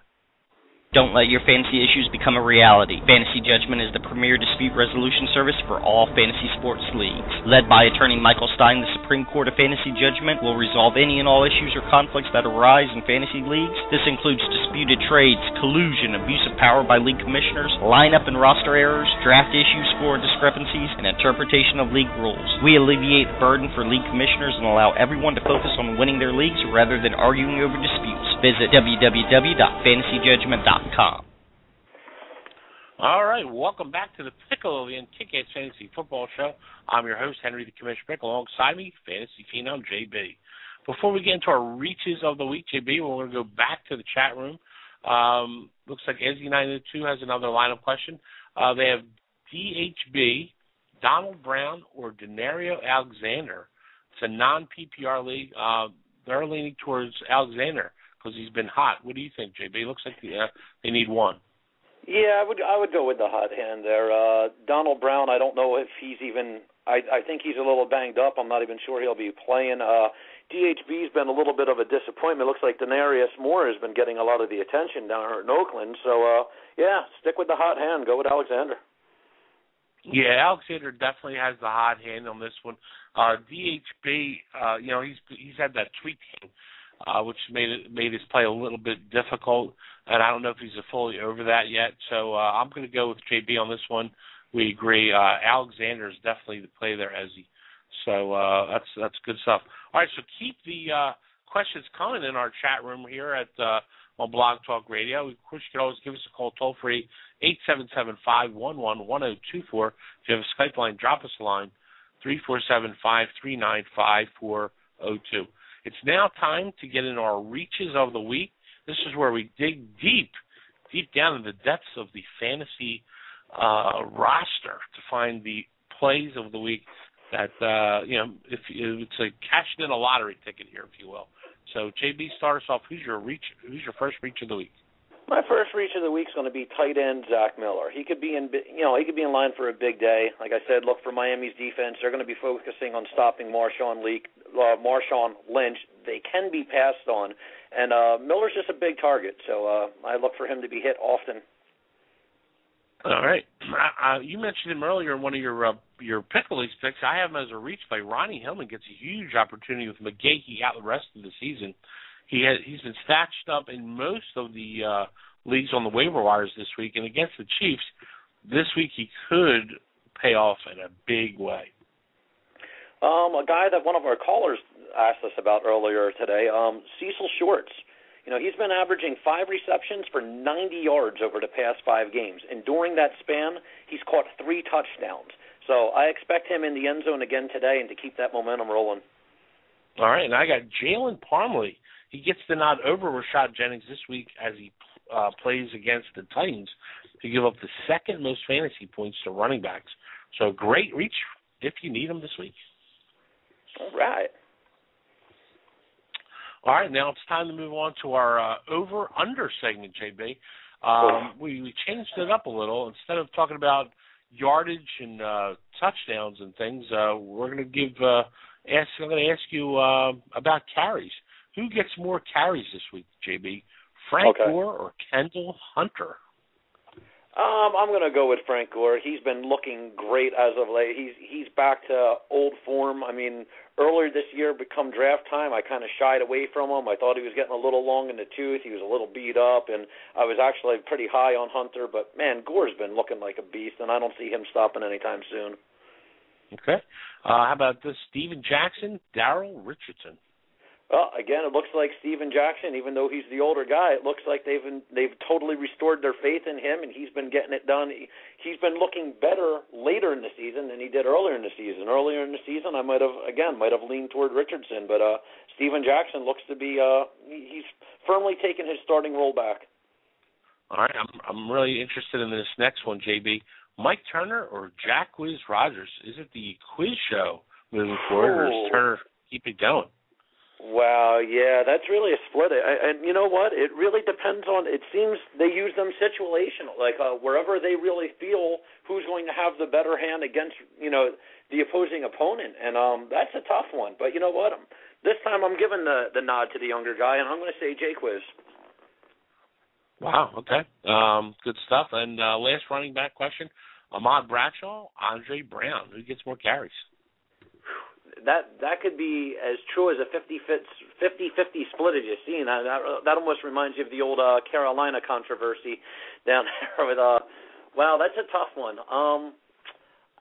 Don't let your fantasy issues become a reality. Fantasy Judgment is the premier dispute resolution service for all fantasy sports leagues. Led by attorney Michael Stein, the Supreme Court of Fantasy Judgment will resolve any and all issues or conflicts that arise in fantasy leagues. This includes disputed trades, collusion, abuse of power by league commissioners, lineup and roster errors, draft issues, score discrepancies, and interpretation of league rules. We alleviate the burden for league commissioners and allow everyone to focus on winning their leagues rather than arguing over disputes. Visit www.fantasyjudgment.com. All right, welcome back to the Piccolo Inn Kick-Ass Fantasy Football Show. I'm your host, Henry the Commish Brick. Alongside me, fantasy phenom JB. Before we get into our reaches of the week, JB, we're going to go back to the chat room. Looks like SZ902 has another lineup question. They have DHB, Donald Brown, or Denario Alexander. It's a non-PPR league. They're leaning towards Alexander because he's been hot. What do you think, JB? Looks like they need one. Yeah, I would go with the hot hand there. Donald Brown, I don't know if he's even – I think he's a little banged up. I'm not even sure he'll be playing. DHB's been a little bit of a disappointment. Looks like Denarius Moore has been getting a lot of the attention down here in Oakland. So, stick with the hot hand. Go with Alexander. Yeah, Alexander definitely has the hot hand on this one. DHB, he's had that tweak thing, which made his play a little bit difficult, and I don't know if he's fully over that yet. So I'm going to go with JB on this one. We agree. Alexander is definitely the play there, Ezzy. So that's good stuff. All right, so keep the questions coming in our chat room here at on Blog Talk Radio. Of course, you can always give us a call toll-free, 877-511-1024. If you have a Skype line, drop us a line, 347-539-5402. It's now time to get into our reaches of the week. This is where we dig deep down in the depths of the fantasy roster to find the plays of the week that, if it's like cashing in a lottery ticket here, if you will. So, JB, start us off. Who's your first reach of the week? My first reach of the week is going to be tight end Zach Miller. He could be in line for a big day. Like I said, look for Miami's defense. They're going to be focusing on stopping Marshawn Lynch. They can be passed on, and Miller's just a big target. So I look for him to be hit often. All right. You mentioned him earlier in one of your Pickle Leagues picks. I have him as a reach play. Ronnie Hillman gets a huge opportunity with McGahee out the rest of the season. He's been stashed up in most of the leagues on the waiver wires this week, and against the Chiefs this week he could pay off in a big way. A guy that one of our callers asked us about earlier today, Cecil Shorts. He's been averaging 5 receptions for 90 yards over the past 5 games, and during that span, he's caught 3 touchdowns. So I expect him in the end zone again today and to keep that momentum rolling. All right, and I got Jalen Parmalee. He gets the nod over Rashad Jennings this week as he plays against the Titans to give up the second most fantasy points to running backs. So great reach if you need him this week. All right. All right, now it's time to move on to our over-under segment, JB. We changed it up a little. Instead of talking about yardage and touchdowns and things, we're going to I'm going to ask you about carries. Who gets more carries this week, JB? Frank Gore or Kendall Hunter? I'm going to go with Frank Gore. He's been looking great as of late. He's back to old form. I mean, earlier this year, become draft time, I kind of shied away from him. I thought he was getting a little long in the tooth. He was a little beat up, and I was actually pretty high on Hunter. But, man, Gore's been looking like a beast, and I don't see him stopping anytime soon. Okay. How about this? Steven Jackson, Darrell Richardson. Well, again, it looks like Steven Jackson, even though he's the older guy, it looks like they've totally restored their faith in him, and he's been getting it done. He's been looking better later in the season than he did earlier in the season. Earlier in the season, I might have leaned toward Richardson, but Steven Jackson looks to be he's firmly taken his starting role back. All right, I'm really interested in this next one, JB. Mike Turner or Jack Quiz Rogers? Is it the quiz show moving forward, or does Turner keep it going? Wow, yeah, that's really a split. And you know what? It really depends on, it seems they use them situational, like wherever they really feel who's going to have the better hand against, the opposing opponent. And that's a tough one. But you know what? This time I'm giving the nod to the younger guy, and I'm going to say Jay Quiz. Wow, okay. Good stuff. And last running back question, Ahmad Bradshaw, Andre Brown. Who gets more carries? That could be as true as a 50-50 split as you've seen. That almost reminds you of the old Carolina controversy down there with wow, that's a tough one.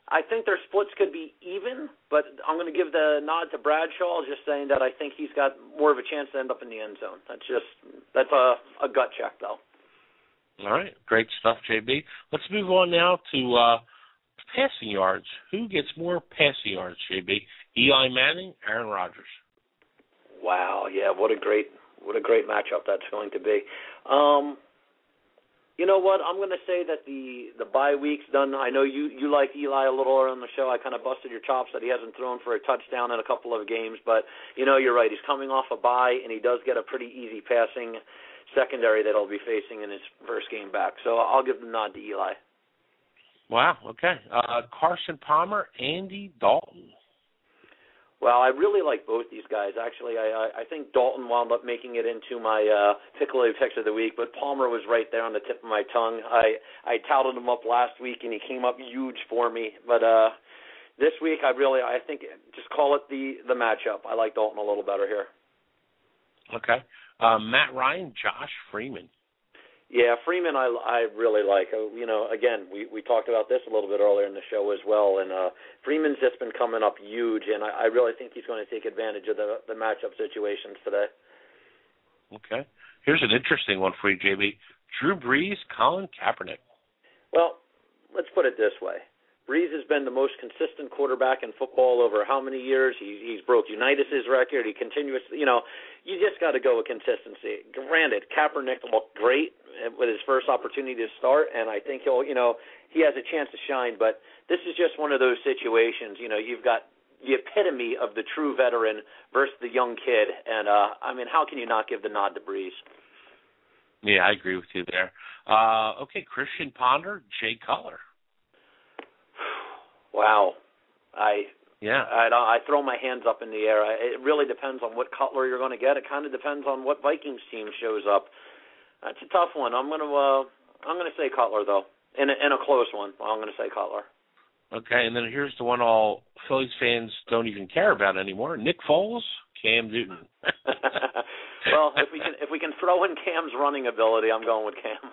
I think their splits could be even, but I'm going to give the nod to Bradshaw, just saying that I think he's got more of a chance to end up in the end zone. That's a gut check, though. All right, great stuff, JB. Let's move on now to passing yards. Who gets more passing yards, JB? Eli Manning, Aaron Rodgers. Wow, yeah, what a great matchup that's going to be. You know what? I'm going to say that the bye week's done. I know you like Eli a little earlier on the show. I kind of busted your chops that he hasn't thrown for a touchdown in a couple of games, but you're right. He's coming off a bye, and he does get a pretty easy passing secondary that he'll be facing in his first game back. So I'll give the nod to Eli. Wow. Okay. Carson Palmer, Andy Dalton. Well, I really like both these guys. Actually, I think Dalton wound up making it into my Pickle Picks of the Week, but Palmer was right there on the tip of my tongue. I touted him up last week, and he came up huge for me. But this week, I think just call it the matchup. I like Dalton a little better here. Okay. Matt Ryan, Josh Freeman. Yeah, Freeman I really like. Again, we talked about this a little bit earlier in the show as well, and Freeman's just been coming up huge, and I really think he's going to take advantage of the matchup situations today. Okay. Here's an interesting one for you, JB. Drew Brees, Colin Kaepernick. Well, let's put it this way. Brees has been the most consistent quarterback in football over how many years? He's broke Unitas' record. He continuously, you just got to go with consistency. Granted, Kaepernick looked great with his first opportunity to start, and I think he has a chance to shine. But this is just one of those situations. You've got the epitome of the true veteran versus the young kid. And, I mean, how can you not give the nod to Breeze? Yeah, I agree with you there. Okay, Christian Ponder, Jay Cutler. Wow. I throw my hands up in the air. It really depends on what Cutler you're going to get. It kind of depends on what Vikings team shows up. That's a tough one. I'm going to say Cutler though, in a close one. I'm going to say Cutler. Okay, and then here's the one all Phillies fans don't even care about anymore: Nick Foles, Cam Newton. Well, if we can throw in Cam's running ability, I'm going with Cam.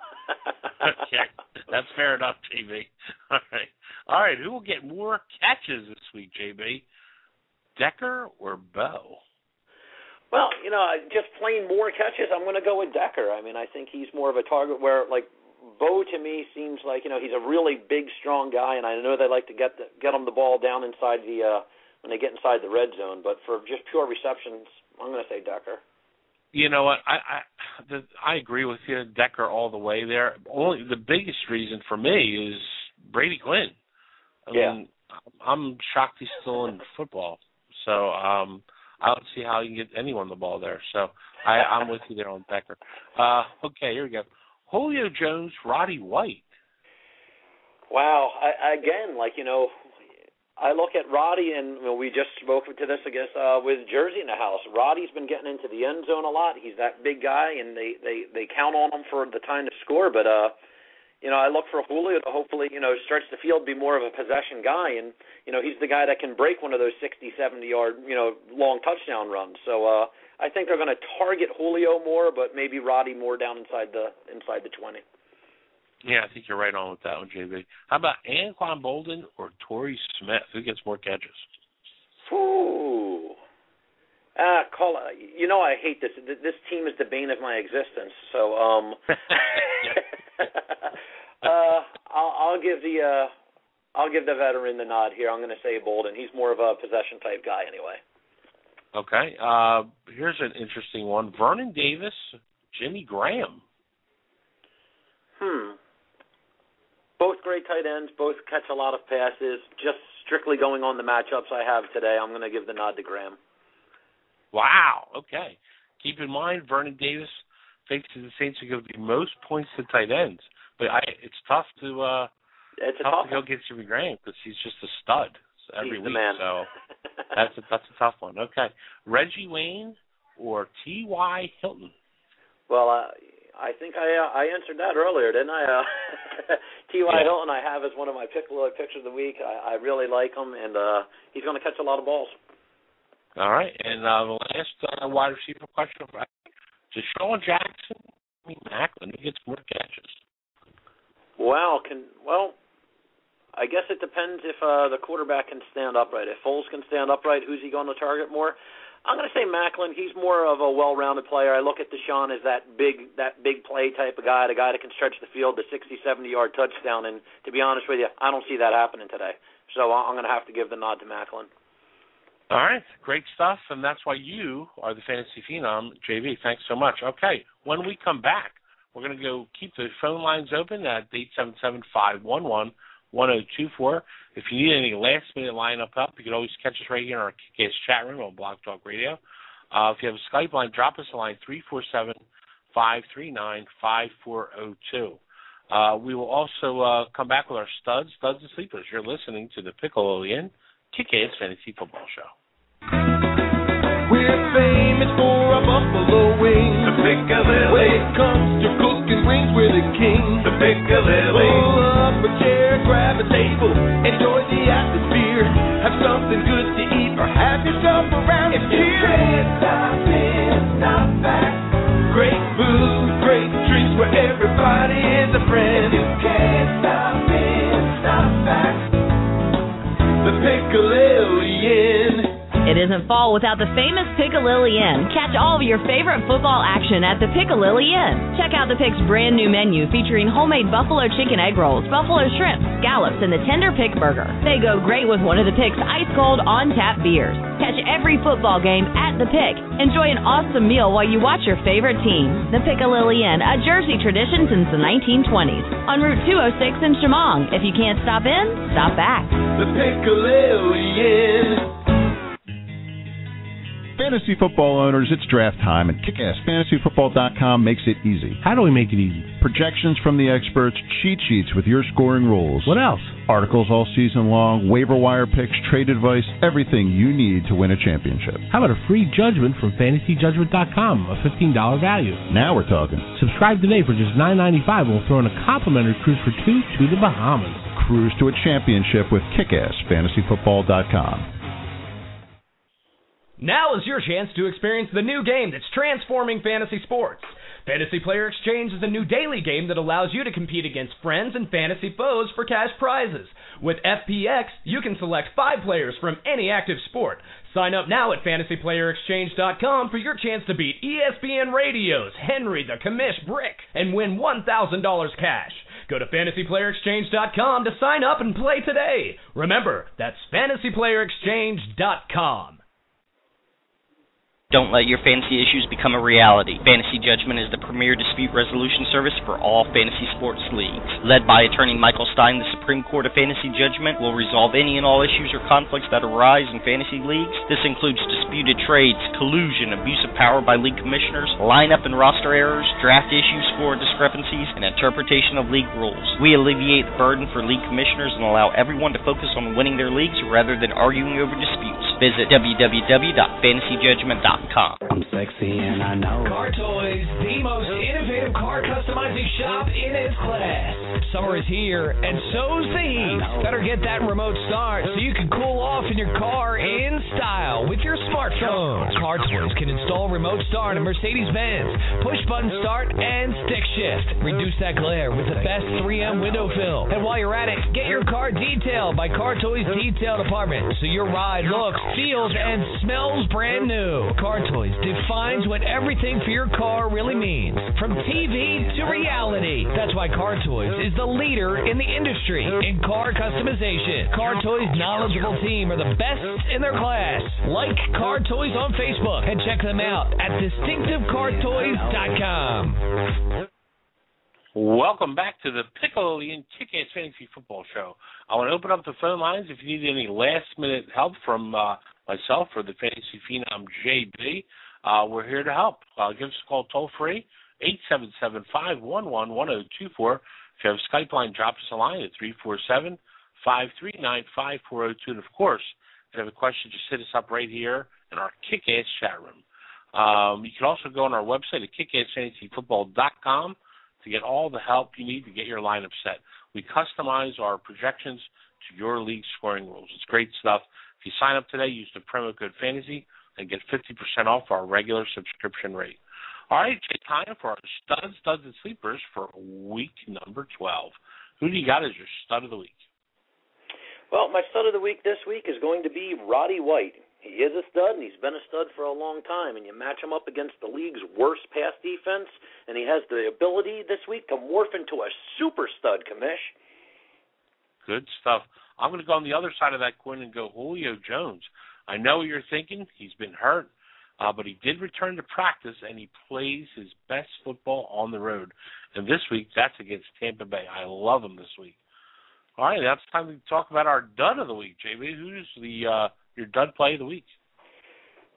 Okay, that's fair enough, JB. All right. Who will get more catches this week, JB? Decker or Bo? Well, just plain more catches, I'm going to go with Decker. I mean, I think he's more of a target where, like, Bo to me seems like, he's a really big, strong guy, and I know they like to get him the ball down inside when they get inside the red zone. But for just pure receptions, I'm going to say Decker. You know what? I agree with you, Decker, all the way there. Only the biggest reason for me is Brady Quinn. I mean, I'm shocked he's still in football. So I don't see how you can get anyone the ball there. So I'm with you there on Decker. Okay, here we go. Julio Jones, Roddy White. Wow. I look at Roddy, and we just spoke to this, I guess, with Jersey in the house. Roddy's been getting into the end zone a lot. He's that big guy, and they count on him for the time to score. But, I look for Julio to hopefully, stretch the field, be more of a possession guy. And, he's the guy that can break one of those 60, 70-yard, long touchdown runs. So I think they're going to target Julio more, but maybe Roddy more down inside the 20. Yeah, I think you're right on with that one, JB. How about Anquan Bolden or Torrey Smith? Who gets more catches? Ooh. I hate this. This team is the bane of my existence. So I'll give the veteran the nod here. I'm going to say Bolden. He's more of a possession type guy anyway. Okay. Here's an interesting one. Vernon Davis, Jimmy Graham. Both great tight ends, both catch a lot of passes. Just strictly going on the matchups I have today, I'm going to give the nod to Graham. Wow. Okay. Keep in mind, Vernon Davis thinks the Saints are going to give the most points to tight ends, but it's tough to go get Jimmy Graham because he's just a stud every week. Man. So that's a tough one. Okay. Reggie Wayne or T.Y. Hilton? Well, I think I answered that earlier, didn't I? T.Y. Hilton I have as one of my picks of the week. I really like him, and he's going to catch a lot of balls. All right, and the last wide receiver question, Deshaun Jackson, Macklin, who gets more catches? Well, I guess it depends if the quarterback can stand upright. If Foles can stand upright, who's he going to target more? I'm going to say Macklin. He's more of a well-rounded player. I look at Deshaun as that big play type of guy, the guy that can stretch the field to 60, 70-yard touchdown. And to be honest with you, I don't see that happening today. So I'm going to have to give the nod to Macklin. All right, great stuff, and that's why you are the Fantasy Phenom, JV. Thanks so much. Okay, when we come back, we're going to go keep the phone lines open at 877-511-1024. If you need any last-minute lineup up, you can always catch us right here in our Kick-Ass chat room on Blog Talk Radio. If you have a Skype line, drop us a line, 347-539-5402. We will also come back with our studs and sleepers. You're listening to the Piccolo Inn Kick-Ass Fantasy Football Show. We're famous for our buffalo wings. The Piccadilly. When it comes to cooking wings, we're the king. The Piccadilly. Pull up a chair, grab a table, enjoy the atmosphere. Have something good to eat or have yourself around here. If you can't stop in, stop back. Great food, great drinks where everybody is a friend. If you can't stop in, stop back. The Piccadilly Inn. It isn't fall without the famous Piccadilly Inn. Catch all of your favorite football action at the Piccadilly Inn. Check out the Pick's brand new menu featuring homemade buffalo chicken egg rolls, buffalo shrimp, scallops, and the tender Pick burger. They go great with one of the Pick's ice-cold on-tap beers. Catch every football game at the Pick. Enjoy an awesome meal while you watch your favorite team. The Piccadilly Inn, a Jersey tradition since the 1920s. On Route 206 in Chemung. If you can't stop in, stop back. The Piccadilly Inn. Fantasy football owners, it's draft time, and KickassFantasyFootball.com makes it easy. How do we make it easy? Projections from the experts, cheat sheets with your scoring rules. What else? Articles all season long, waiver wire picks, trade advice, everything you need to win a championship. How about a free judgment from FantasyJudgment.com, a $15 value? Now we're talking. Subscribe today for just $9.95, and we'll throw in a complimentary cruise for two to the Bahamas. Cruise to a championship with KickassFantasyFootball.com. Now is your chance to experience the new game that's transforming fantasy sports. Fantasy Player Exchange is a new daily game that allows you to compete against friends and fantasy foes for cash prizes. With FPX, you can select 5 players from any active sport. Sign up now at FantasyPlayerExchange.com for your chance to beat ESPN Radio's Henry the Commish Brick and win $1,000 cash. Go to FantasyPlayerExchange.com to sign up and play today. Remember, that's FantasyPlayerExchange.com. Don't let your fantasy issues become a reality. Fantasy Judgment is the premier dispute resolution service for all fantasy sports leagues. Led by attorney Michael Stein, the Supreme Court of Fantasy Judgment will resolve any and all issues or conflicts that arise in fantasy leagues. This includes disputed trades, collusion, abuse of power by league commissioners, lineup and roster errors, draft issues, score discrepancies, and interpretation of league rules. We alleviate the burden for league commissioners and allow everyone to focus on winning their leagues rather than arguing over disputes. Visit www.fantasyjudgment.com. I'm sexy and I know. Car Toys, the most innovative car customizing shop in its class. Summer is here, and so's the heat. Better get that remote start so you can cool off in your car in style with your smartphone. Car Toys can install remote start in Mercedes-Benz, push-button start, and stick shift. Reduce that glare with the best 3M window fill. And while you're at it, get your car detailed by Car Toys Detail Department so your ride looks, feels, and smells brand new. Car Toys defines what everything for your car really means, from TV to reality. That's why Car Toys is the leader in the industry in car customization. Car Toys' knowledgeable team are the best in their class. Like Car Toys on Facebook and check them out at distinctivecartoys.com. Welcome back to the Piccolo-Ian Kick-Ass Fantasy Football Show. I want to open up the phone lines if you need any last-minute help from myself or the Fantasy Phenom JB. We're here to help. Give us a call toll-free, 877-511-1024. If you have a Skype line, drop us a line at 347-539-5402. And, of course, if you have a question, just hit us up right here in our Kick-Ass chat room. You can also go on our website at KickassFantasyFootball.com to get all the help you need to get your lineup set. We customize our projections to your league scoring rules. It's great stuff. If you sign up today, use the promo code FANTASY and get 50% off our regular subscription rate. All right, it's time for our studs, and sleepers for week number 12. Who do you got as your stud of the week? Well, my stud of the week this week is going to be Roddy White. He is a stud, and he's been a stud for a long time, and you match him up against the league's worst pass defense, and he has the ability this week to morph into a super stud, Commish. Good stuff. I'm going to go on the other side of that coin and go Julio Jones. I know what you're thinking. He's been hurt, but he did return to practice, and he plays his best football on the road. And this week, that's against Tampa Bay. I love him this week. All right, now it's time to talk about our dud of the week, JB. Who's your dud play of the week?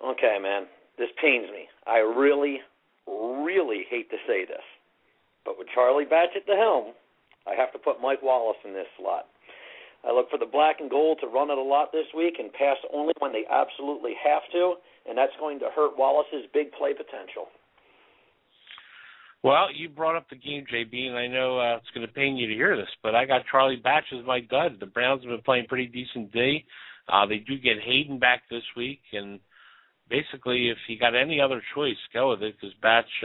Okay, man, this pains me. I really, really hate to say this, but with Charlie Batch at the helm, I have to put Mike Wallace in this slot. I look for the black and gold to run it a lot this week and pass only when they absolutely have to, and that's going to hurt Wallace's big play potential. Well, you brought up the game, JB, and I know it's going to pain you to hear this, but I got Charlie Batch as my dud. The Browns have been playing pretty decent D. They do get Hayden back this week, and basically if you got any other choice, go with it, because Batch,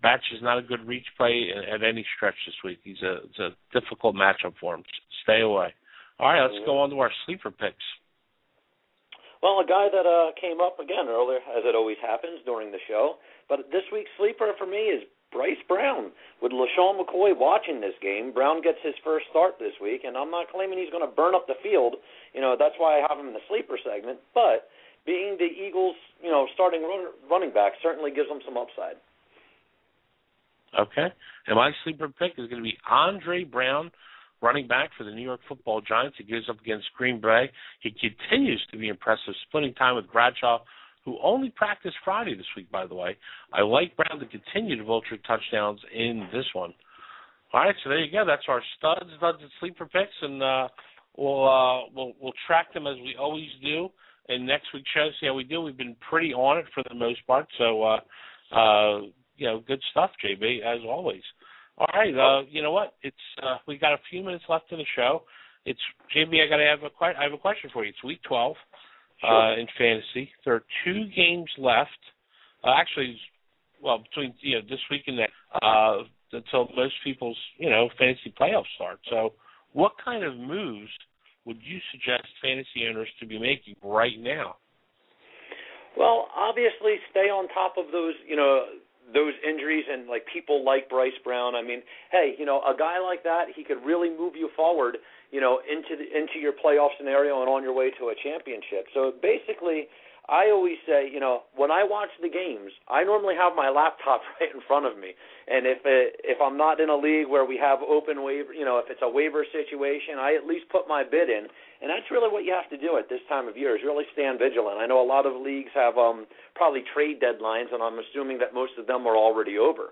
Batch is not a good reach play at any stretch this week. It's a difficult matchup for him. Stay away. All right, let's go on to our sleeper picks. Well, a guy that came up again earlier, as it always happens during the show, but this week's sleeper for me is Bryce Brown. With LaShawn McCoy watching this game, Brown gets his first start this week, and I'm not claiming he's going to burn up the field. That's why I have him in the sleeper segment, but being the Eagles, starting running back certainly gives them some upside. Okay. And my sleeper pick is going to be Andre Brown, running back for the New York Football Giants. He goes up against Green Bay. He continues to be impressive, splitting time with Bradshaw who only practiced Friday this week, by the way. I like Brown to continue to vulture touchdowns in this one. All right, so there you go. That's our studs, and sleeper picks, and we'll track them as we always do in next week's show. See how we do. We've been pretty on it for the most part, so good stuff, JB, as always. All right, you know what? It's we got a few minutes left in the show. It's JB. I have a question for you. It's week 12 in fantasy. There are 2 games left. Between this week and that, until most people's fantasy playoffs start. So, what kind of moves would you suggest fantasy owners to be making right now? Well, obviously, stay on top of those those injuries and like people like Bryce Brown. I mean, hey, a guy like that, he could really move you forward, into your playoff scenario and on your way to a championship. So basically, I always say, when I watch the games, I normally have my laptop right in front of me, and if I'm not in a league where we have open waiver, if it's a waiver situation, I at least put my bid in, and that's really what you have to do at this time of year is really stand vigilant. I know a lot of leagues have probably trade deadlines, and I'm assuming that most of them are already over.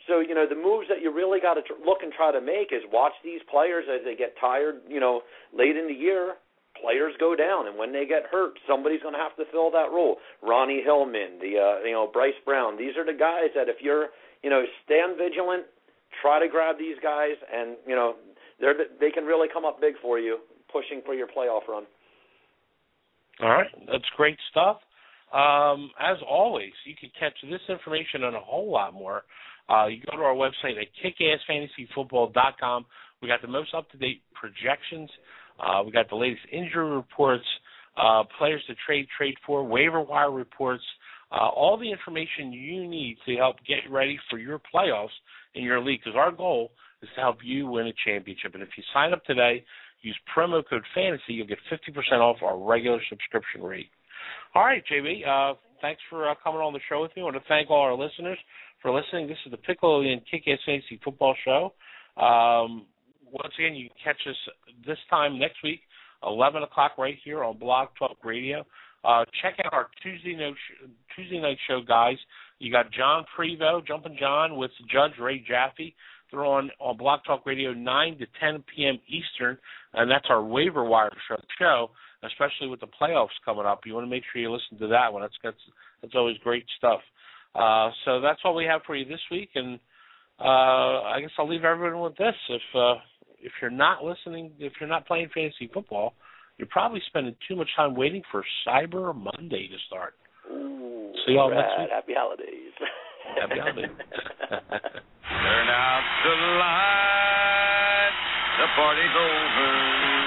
So, the moves that you really got to look and try to make is watch these players as they get tired, late in the year. Players go down, and when they get hurt, somebody's going to have to fill that role. Ronnie Hillman, Bryce Brown. These are the guys that if you're, stand vigilant, try to grab these guys, and they can really come up big for you, pushing for your playoff run. All right, that's great stuff. As always, you can catch this information and a whole lot more. You go to our website at kickassfantasyfootball.com. We got the most up-to-date projections. We got the latest injury reports, players to trade for, waiver wire reports, all the information you need to help get ready for your playoffs in your league, because our goal is to help you win a championship. And if you sign up today, use promo code FANTASY, you'll get 50% off our regular subscription rate. All right, JB, thanks for coming on the show with me. I want to thank all our listeners for listening. This is the Piccolillion Kick-Ass Fantasy Football Show. Once again, you can catch us this time next week, 11 o'clock right here on Blog Talk Radio. Check out our Tuesday night show, guys. You got John Prevost, Jumpin' John, with Judge Ray Jaffe. They're on Blog Talk Radio 9 to 10 p.m. Eastern, and that's our waiver wire show, especially with the playoffs coming up. You want to make sure you listen to that one. That's always great stuff. So that's all we have for you this week, and I guess I'll leave everyone with this. If you're not listening, if you're not playing fantasy football, you're probably spending too much time waiting for Cyber Monday to start. Ooh, see y'all next week. Happy holidays. Happy holidays. Turn out the lights, the party's over.